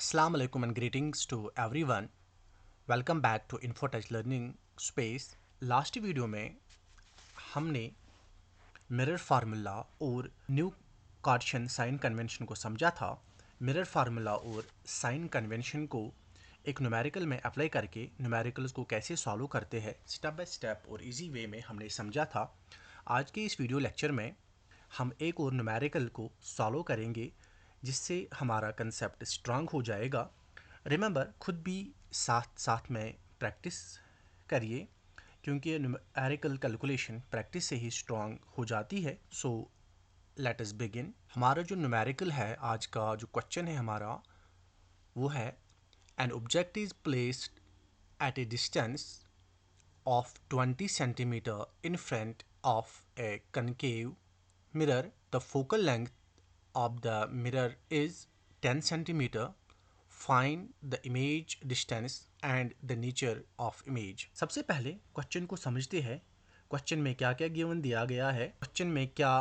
Assalamu alaikum and greetings to everyone. Welcome back to InfoTouch Learning Space. Last video में हमने mirror formula और new Cartesian sign convention को समझा था। Mirror formula और sign convention को एक न्यूमेरिकल में अप्लाई करके न्यूमेरिकल्स को कैसे सॉल्व करते हैं स्टेप बाय स्टेप और इजी वे में हमने समझा था। आज के इस वीडियो लेक्चर में हम एक और न्यूमेरिकल को सॉल्व करेंगे जिससे हमारा कंसेप्ट स्ट्रांग हो जाएगा। रिमेंबर, खुद भी साथ साथ में प्रैक्टिस करिए क्योंकि न्यूमेरिकल कैलकुलेशन प्रैक्टिस से ही स्ट्रांग हो जाती है। So let us begin. हमारा जो न्यूमेरिकल है, आज का जो क्वेश्चन है हमारा, वो है an object is placed at a distance of 20 centimeter in front of a concave mirror. The focal length of the mirror is 10 centimeter. Find the image distance and the nature of image. सबसे पहले question को समझते हैं। Question में क्या क्या given दिया गया है, क्वेश्चन में क्या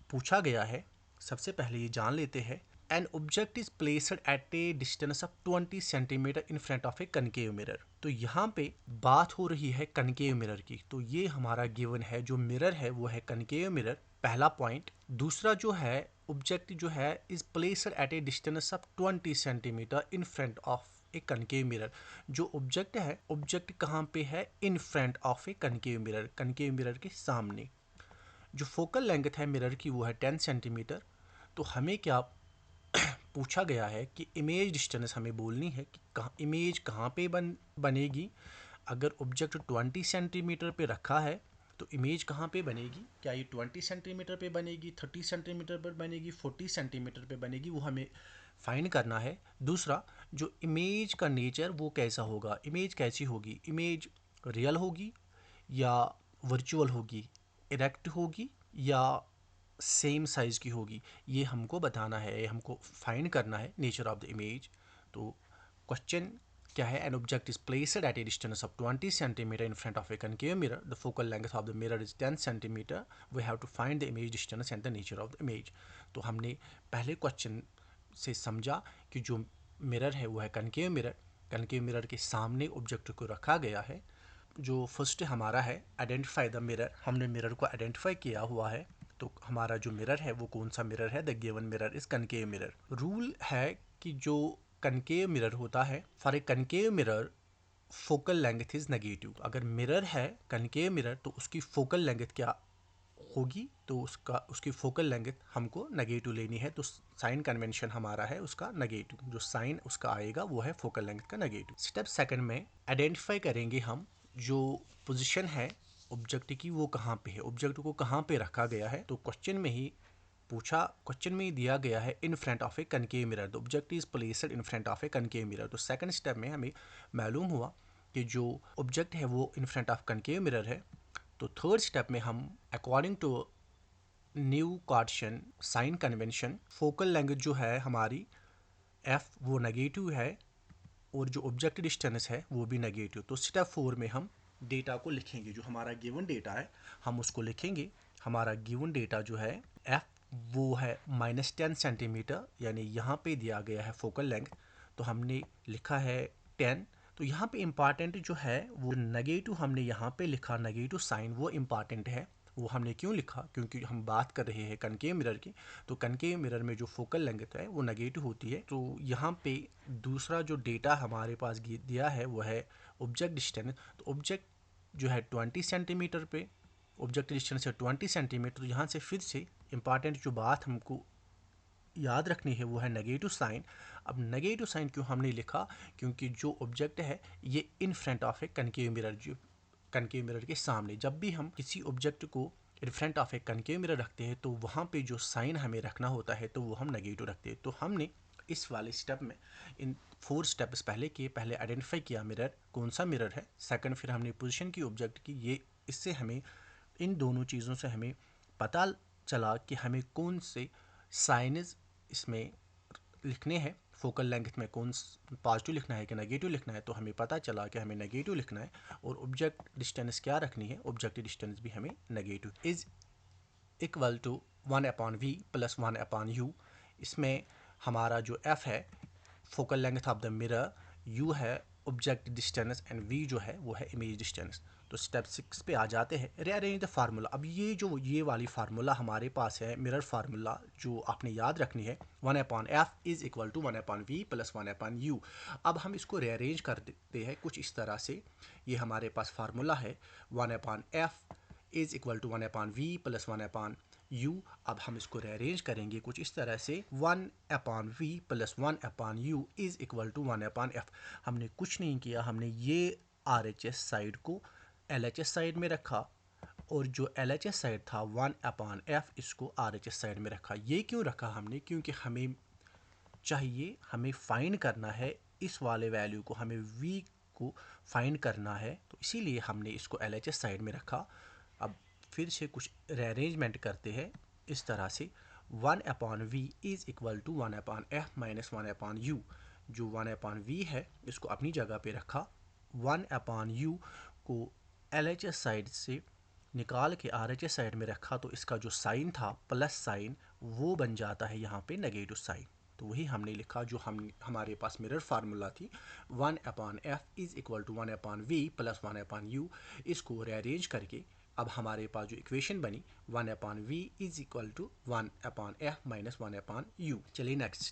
पूछा गया है, सबसे पहले ये जान लेते हैं। N object is placed at a distance of 20 centimetre in front of a concave mirror. तो यहाँ पे बात हो रही है कनकेव मिरर की, तो ये हमारा गिवन है, जो मिरर है वो है कनकेव मिरर, पहला पॉइंट। दूसरा जो है, ऑब्जेक्ट जो है is placed at a distance of 20 centimetre in front of a concave mirror. जो ऑब्जेक्ट है, ऑब्जेक्ट कहाँ पे है? In front of a concave mirror, concave mirror के सामने। जो फोकल लेंथ है मिरर की वो है 10 सेंटीमीटर। तो हमें क्या पूछा गया है कि इमेज डिस्टेंस हमें बोलनी है कि इमेज कहाँ पे बनेगी। अगर ऑब्जेक्ट 20 सेंटीमीटर पे रखा है तो इमेज कहाँ पे बनेगी? क्या ये 20 सेंटीमीटर पे बनेगी, 30 सेंटीमीटर पर बनेगी, 40 सेंटीमीटर पे बनेगी? वो हमें फाइंड करना है। दूसरा, जो इमेज का नेचर वो कैसा होगा, इमेज कैसी होगी, इमेज रियल होगी या वर्चुअल होगी, इरेक्ट होगी या सेम साइज़ की होगी, ये हमको बताना है, ये हमको फाइंड करना है नेचर ऑफ द इमेज। तो क्वेश्चन क्या है? An object is placed at a distance of 20 centimetre in front of a concave mirror. The focal length of the mirror is 10 centimetre. We have to find the image distance and the nature of the image. तो हमने पहले question से समझा कि जो mirror है वो है कनकेव मिरर। कनकेव मिरर के सामने ऑब्जेक्ट को रखा गया है। जो फर्स्ट हमारा है आइडेंटिफाई द मिरर, हमने मिरर को आइडेंटिफाई किया हुआ है। तो हमारा जो मिरर है वो कौन सा मिरर है? The given mirror is concave mirror. Rule है कि जो कनकेव मिरर होता है, for a concave mirror focal length is negative. अगर मिरर है कनकेव मिरर तो उसकी फोकल लेंथ क्या होगी? तो उसकी फोकल लेंथ हमको नेगेटिव लेनी है। तो साइन कन्वेंशन हमारा है उसका नेगेटिव, जो साइन उसका आएगा वो है फोकल लेंथ का नेगेटिव। स्टेप सेकंड में आइडेंटिफाई करेंगे हम जो पोजीशन है ऑब्जेक्ट की वो कहाँ पे है, ऑब्जेक्ट को कहाँ पे रखा गया है। तो क्वेश्चन में ही दिया गया है in front of a concave mirror. The object is placed in front of a concave mirror. तो सेकंड स्टेप में हमें मालूम हुआ कि जो ऑब्जेक्ट है वो in front of concave mirror है। तो थर्ड स्टेप में हम according to new Cartesian sign convention, focal length जो है हमारी एफ वो नेगेटिव है और जो ऑब्जेक्ट डिस्टेंस है वो भी नेगेटिव। तो स्टेप 4 में हम डेटा को लिखेंगे, जो हमारा गिवन डेटा है हम उसको लिखेंगे। हमारा गिवन डेटा जो है एफ वो है -10 सेंटीमीटर, यानी यहाँ पे दिया गया है फोकल लेंथ, तो हमने लिखा है 10। तो यहाँ पे इम्पॉर्टेंट जो है वो नेगेटिव हमने यहाँ पे लिखा, नेगेटिव साइन वो इम्पॉर्टेंट है। वो हमने क्यों लिखा? क्योंकि हम बात कर रहे हैं कनकेव मिरर की। तो कनकेव मिरर में जो फोकल लेंथ है वो नेगेटिव होती है। तो यहाँ पे दूसरा जो डेटा हमारे पास दिया है वो है ऑब्जेक्ट डिस्टेंस। तो ऑब्जेक्ट जो है 20 सेंटीमीटर पे, ऑब्जेक्ट डिस्टेंस है 20 सेंटीमीटर। तो यहाँ से फिर से इम्पॉर्टेंट जो बात हमको याद रखनी है वो है नेगेटिव साइन। अब नेगेटिव साइन क्यों हमने लिखा? क्योंकि जो ऑब्जेक्ट है ये इन front of a concave mirror, जो कनकेव मिरर के सामने, जब भी हम किसी ऑब्जेक्ट को इन front of a concave mirror रखते हैं तो वहाँ पे जो साइन हमें रखना होता है तो वो हम नेगेटिव रखते हैं। तो हमने इस वाले स्टेप में इन 4 स्टेप्स पहले किए। पहले आइडेंटिफाई किया मिरर कौन सा मिरर है, सेकंड फिर हमने पोजीशन की ऑब्जेक्ट की। ये इससे हमें इन दोनों चीज़ों से हमें पता चला कि हमें कौन से साइनस इसमें लिखने हैं, फोकल लेंथ में कौन पॉजिटिव लिखना है कि नेगेटिव लिखना है। तो हमें पता चला कि हमें नेगेटिव लिखना है। और ऑब्जेक्ट डिस्टेंस क्या रखनी है? ऑब्जेक्ट डिस्टेंस भी हमें negative is equal to 1/v + 1/u। इसमें हमारा जो f है focal length of the mirror, you है ऑब्जेक्ट डिस्टेंस एंड वी जो है वो है इमेज डिस्टेंस। तो स्टेप 6 पे आ जाते हैं, रीअरेंज द फार्मूला। अब ये वाली फार्मूला हमारे पास है, मिरर फार्मूला, जो आपने याद रखनी है, 1/f is equal to 1/v plus 1/u। अब हम इसको रीअरेंज कर देते हैं कुछ इस तरह से। ये हमारे पास फार्मूला है 1/f is equal to 1/v plus 1/u। अब हम इसको रीअरेंज करेंगे कुछ इस तरह से, 1/v plus 1/u is equal to 1/f। हमने कुछ नहीं किया, हमने ये RHS साइड को LHS साइड में रखा, और जो LHS साइड था 1/f इसको RHS साइड में रखा। ये क्यों रखा हमने? क्योंकि हमें फाइंड करना है इस वाले वैल्यू को, हमें v को फाइंड करना है, तो इसीलिए हमने इसको LHS साइड में रखा। अब फिर से कुछ रीअरेंजमेंट करते हैं इस तरह से, 1/v is equal to 1/f minus 1/u। जो 1/v है इसको अपनी जगह पे रखा, 1/u को LHS साइड से निकाल के RHS साइड में रखा, तो इसका जो साइन था प्लस साइन वो बन जाता है यहाँ पे नेगेटिव साइन। तो वही हमने लिखा जो हमारे पास मिरर फार्मूला थी, 1/f is equal to 1/v plus 1/u। इसको रीअरेंज करके अब हमारे पास जो इक्वेशन बनी 1/v is equal to 1/f minus 1/u। चलिए नेक्स्ट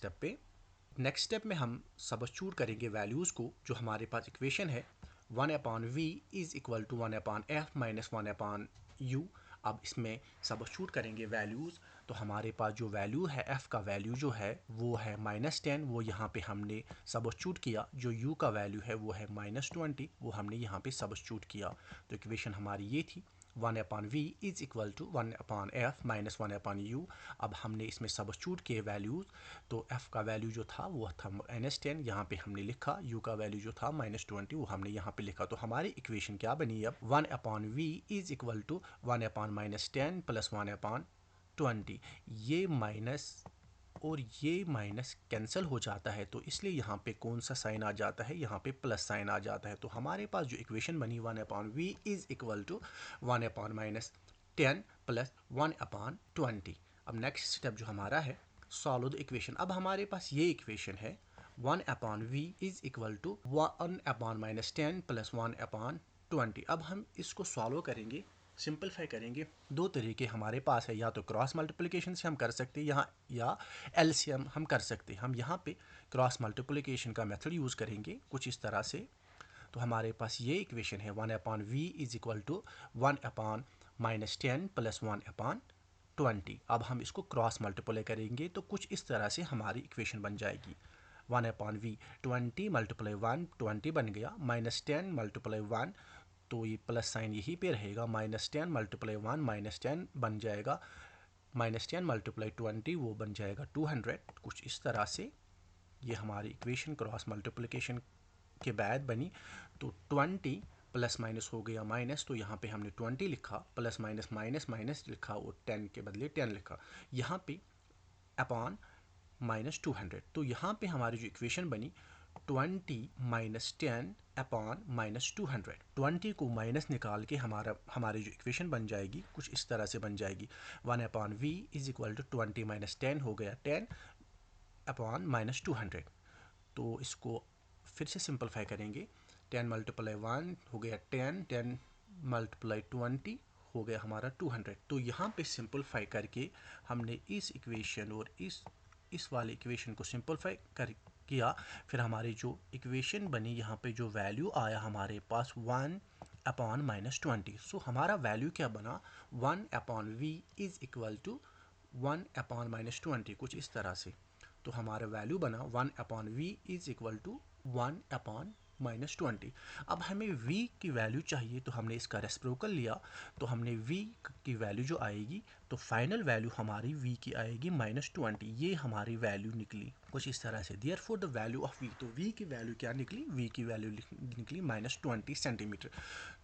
स्टेप में हम सब्स्टिट्यूट करेंगे वैल्यूज़ को। जो हमारे पास इक्वेशन है 1/v is equal to 1/f minus 1/u। अब इसमें सब्स्टिट्यूट करेंगे वैल्यूज़, तो हमारे पास जो वैल्यू है f का वैल्यू जो है वो है -10, वो यहाँ पे हमने सब्स्टिट्यूट किया। जो u का वैल्यू है वो है -20, वो हमने यहाँ पे सब्स्टिट्यूट किया। तो इक्वेशन हमारी ये थी, 1/v is equal to 1/f minus 1/u। अब हमने इसमें सब्स्टिट्यूट किए वैल्यूज़, तो f का वैल्यू जो था वो था -10, यहाँ पे हमने लिखा, u का वैल्यू जो था -20 वो हमने यहाँ पे लिखा। तो हमारी इक्वेशन क्या बनी अब, 1/v is equal to 1/-10 plus 1/20। ये माइनस और ये माइनस कैंसिल हो जाता है, तो इसलिए यहाँ पे कौन सा साइन आ जाता है, यहाँ पे प्लस साइन आ जाता है। तो हमारे पास जो इक्वेशन बनी 1/v is equal to 1/-10 plus 1/20। अब नेक्स्ट स्टेप जो हमारा है, सॉल्व द इक्वेशन। अब हमारे पास ये इक्वेशन है 1/v is equal to 1/-10 plus 1/20। अब हम इसको सॉल्व करेंगे, सिंपलीफाई करेंगे। दो तरीके हमारे पास है, या तो क्रॉस मल्टीप्लिकेशन से हम कर सकते हैं यहाँ, या LCM हम कर सकते हैं। हम यहाँ पे क्रॉस मल्टीप्लिकेशन का मेथड यूज़ करेंगे कुछ इस तरह से। तो हमारे पास ये इक्वेशन है 1/v is equal to 1/-10 plus 1/20। अब हम इसको क्रॉस मल्टीप्लाई करेंगे तो कुछ इस तरह से हमारी इक्वेशन बन जाएगी। 1/v 20 मल्टीप्लाई 1 20 बन गया, -10 मल्टीप्लाई 1, तो ये प्लस साइन यहीं पे रहेगा, -10 मल्टीप्लाई 1 -10 बन जाएगा, -10 मल्टीप्लाई 20 वो बन जाएगा 200। कुछ इस तरह से ये हमारी इक्वेशन क्रॉस मल्टीप्लिकेशन के बाद बनी। तो 20 प्लस माइनस हो गया माइनस, तो यहाँ पे हमने 20 लिखा, प्लस माइनस माइनस माइनस लिखा और 10 के बदले 10 लिखा, यहाँ पे अपॉन -200। तो यहाँ पे हमारी जो इक्वेशन बनी 20 -10 अपॉन -200। 20 को माइनस निकाल के हमारी जो इक्वेशन बन जाएगी कुछ इस तरह से बन जाएगी, 1/v इज इक्वल टू 20 -10 हो गया 10 अपॉन -200। तो इसको फिर से सिंपलीफाई करेंगे, 10 मल्टीप्लाई 1 हो गया 10, 10 मल्टीप्लाई 20 हो गया हमारा 200। तो यहाँ पे सिंपलीफाई करके हमने इस इक्वेशन और इस वाले इक्वेशन को सिंपलीफाई कर किया। फिर हमारी जो इक्वेशन बनी, यहाँ पे जो वैल्यू आया हमारे पास 1/-20। सो हमारा वैल्यू क्या बना, 1/v इज इक्वल टू 1/-20, कुछ इस तरह से। तो हमारा वैल्यू बना 1/v इज इक्वल टू 1/-20। अब हमें v की वैल्यू चाहिए, तो हमने इसका रेसिप्रोकल लिया, तो हमने v की वैल्यू जो आएगी, तो फाइनल वैल्यू हमारी v की आएगी -20। ये हमारी वैल्यू निकली कुछ इस तरह से। Therefore the value of v, तो v की वैल्यू क्या निकली, v की वैल्यू निकली -20 सेंटीमीटर।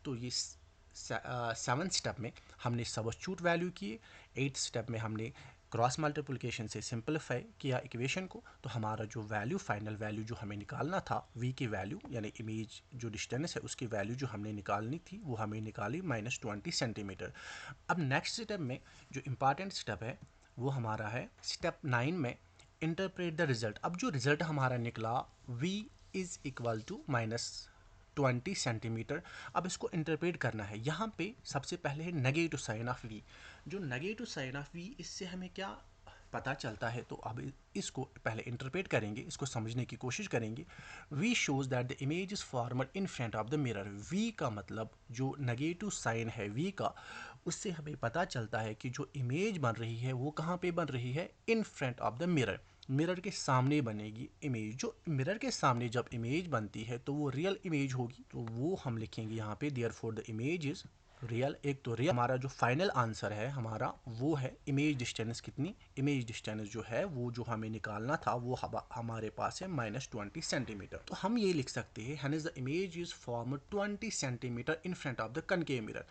तो ये 7th स्टेप में हमने सब्स्टिट्यूट वैल्यू किए, 8th स्टेप में हमने क्रॉस मल्टीप्लिकेशन से सिंपलीफाई किया इक्वेशन को। तो हमारा जो वैल्यू, फाइनल वैल्यू जो हमें निकालना था v की वैल्यू, यानी इमेज जो डिस्टेंस है उसकी वैल्यू जो हमने निकालनी थी वो हमें निकाली -20 सेंटीमीटर। अब नेक्स्ट स्टेप में जो इम्पॉर्टेंट स्टेप है वो हमारा है स्टेप 9 में इंटरप्रेट द रिजल्ट। अब जो रिजल्ट हमारा निकला v is equal to -20 centimetre. अब इसको इंटरप्रेट करना है। यहाँ पे सबसे पहले है नेगेटिव साइन ऑफ v। जो नेगेटिव साइन ऑफ v, इससे हमें क्या पता चलता है, तो अब इसको पहले इंटरप्रेट करेंगे, इसको समझने की कोशिश करेंगे। v shows that the image is formed in front of the mirror. v का मतलब जो नेगेटिव साइन है v का, उससे हमें पता चलता है कि जो इमेज बन रही है वो कहाँ पे बन रही है, in front of the mirror. Mirror के सामने बनेगी इमेज। जो मिरर के सामने जब इमेज बनती है तो वो रियल इमेज होगी, तो वो हम लिखेंगे यहाँ पे therefore the image is real. एक तो रियल हमारा जो फाइनल आंसर है हमारा वो है इमेज डिस्टेंस कितनी, इमेज डिस्टेंस जो है वो जो हमें निकालना था वो हमारे पास है -20 सेंटीमीटर। तो हम ये लिख सकते हैं hence the image is form 20 centimetre in front of the concave mirror.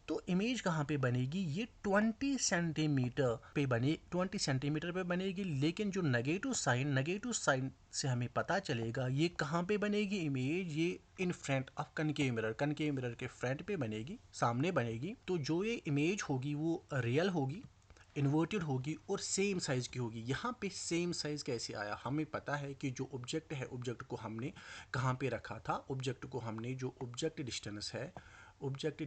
तो इमेज कहाँ पे बनेगी, ये 20 सेंटीमीटर पे बने 20 सेंटीमीटर पे बनेगी। लेकिन जो नेगेटिव साइन से हमें पता चलेगा ये कहाँ पे बनेगी इमेज, ये इन फ्रंट ऑफ कनकेव मिरर के फ्रंट पे बनेगी, सामने बनेगी। तो जो ये इमेज होगी वो रियल होगी, इन्वर्टेड होगी और सेम साइज़ की होगी। यहाँ पे सेम साइज़ कैसे आया, हमें पता है कि जो ऑब्जेक्ट है, ऑब्जेक्ट को हमने कहाँ पे रखा था, ऑब्जेक्ट को हमने जो ऑब्जेक्ट डिस्टेंस है, ऑब्जेक्ट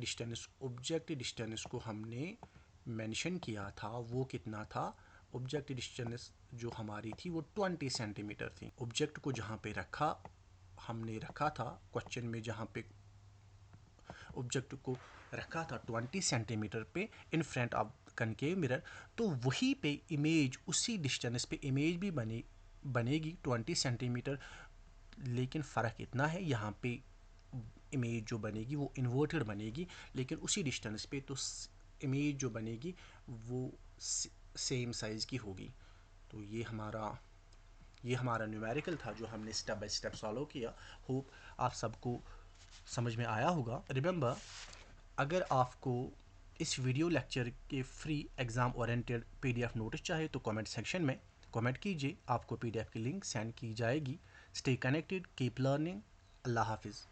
डिस्टेंस को हमने मेंशन किया था, वो कितना था, ऑब्जेक्ट डिस्टेंस जो हमारी थी वो 20 सेंटीमीटर थी। ऑब्जेक्ट को जहाँ पे रखा, हमने रखा था क्वेश्चन में, जहाँ पे ऑब्जेक्ट को रखा था 20 सेंटीमीटर पे इन फ्रंट ऑफ कनकेव मिरर, तो वहीं पे इमेज, उसी डिस्टेंस पे इमेज भी बनेगी 20 सेंटीमीटर। लेकिन फ़र्क इतना है, यहाँ पे इमेज जो बनेगी वो इन्वर्टेड बनेगी, लेकिन उसी डिस्टेंस पे तो इमेज जो बनेगी वो सेम साइज़ की होगी। तो ये हमारा न्यूमेरिकल था जो हमने स्टेप बाय स्टेप सॉल्व किया। होप आप सबको समझ में आया होगा। रिमेंबर, अगर आपको इस वीडियो लेक्चर के free exam oriented PDF notice चाहिए तो कमेंट सेक्शन में कमेंट कीजिए, आपको PDF की लिंक सेंड की जाएगी। Stay connected, keep learning. अल्लाह हाफिज़।